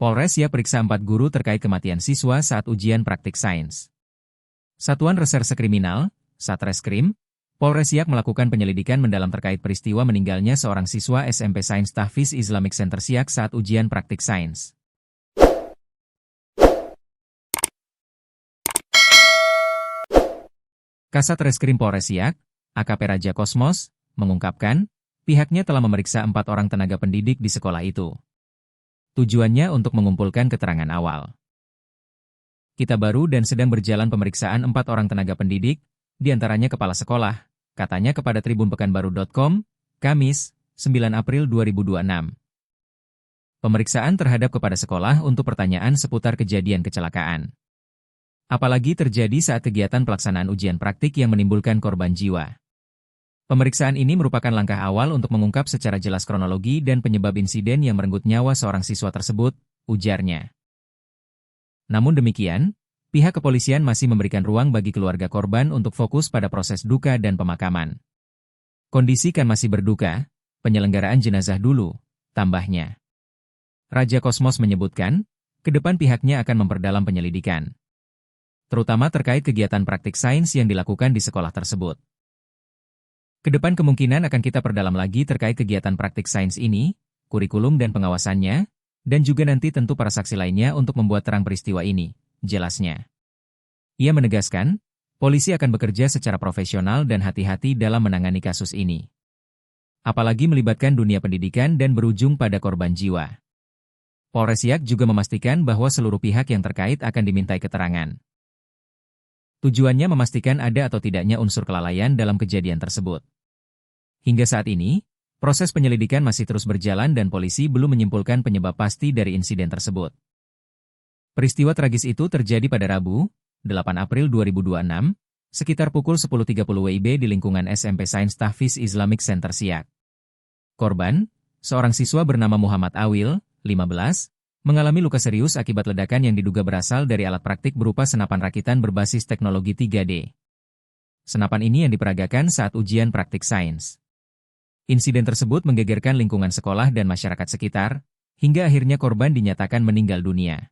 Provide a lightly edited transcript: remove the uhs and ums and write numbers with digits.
Polres Siak periksa 4 guru terkait kematian siswa saat ujian praktik sains. Satuan Reserse Kriminal, Satreskrim, Polres Siak melakukan penyelidikan mendalam terkait peristiwa meninggalnya seorang siswa SMP Sains Tahfiz Islamic Center Siak saat ujian praktik sains. Kasat Reskrim Polres Siak, AKP Raja Kosmos, mengungkapkan, pihaknya telah memeriksa 4 orang tenaga pendidik di sekolah itu. Tujuannya untuk mengumpulkan keterangan awal. Kita baru dan sedang berjalan pemeriksaan 4 orang tenaga pendidik, diantaranya kepala sekolah, katanya kepada tribunpekanbaru.com, Kamis, 9 April 2026. Pemeriksaan terhadap kepala sekolah untuk pertanyaan seputar kejadian kecelakaan. Apalagi terjadi saat kegiatan pelaksanaan ujian praktik yang menimbulkan korban jiwa. Pemeriksaan ini merupakan langkah awal untuk mengungkap secara jelas kronologi dan penyebab insiden yang merenggut nyawa seorang siswa tersebut, ujarnya. Namun demikian, pihak kepolisian masih memberikan ruang bagi keluarga korban untuk fokus pada proses duka dan pemakaman. Kondisi kan masih berduka, penyelenggaraan jenazah dulu, tambahnya. Raja Kosmos menyebutkan, ke depan pihaknya akan memperdalam penyelidikan. Terutama terkait kegiatan praktik sains yang dilakukan di sekolah tersebut. Kedepan kemungkinan akan kita perdalam lagi terkait kegiatan praktik sains ini, kurikulum dan pengawasannya, dan juga nanti tentu para saksi lainnya untuk membuat terang peristiwa ini, jelasnya. Ia menegaskan, polisi akan bekerja secara profesional dan hati-hati dalam menangani kasus ini. Apalagi melibatkan dunia pendidikan dan berujung pada korban jiwa. Polres Siak juga memastikan bahwa seluruh pihak yang terkait akan dimintai keterangan. Tujuannya memastikan ada atau tidaknya unsur kelalaian dalam kejadian tersebut. Hingga saat ini, proses penyelidikan masih terus berjalan dan polisi belum menyimpulkan penyebab pasti dari insiden tersebut. Peristiwa tragis itu terjadi pada Rabu, 8 April 2026, sekitar pukul 10.30 WIB di lingkungan SMP Sains Tahfiz Islamic Center Siak. Korban, seorang siswa bernama Muhammad Awil, 15, mengalami luka serius akibat ledakan yang diduga berasal dari alat praktik berupa senapan rakitan berbasis teknologi 3D. Senapan ini yang diperagakan saat ujian praktik sains. Insiden tersebut menggegerkan lingkungan sekolah dan masyarakat sekitar, hingga akhirnya korban dinyatakan meninggal dunia.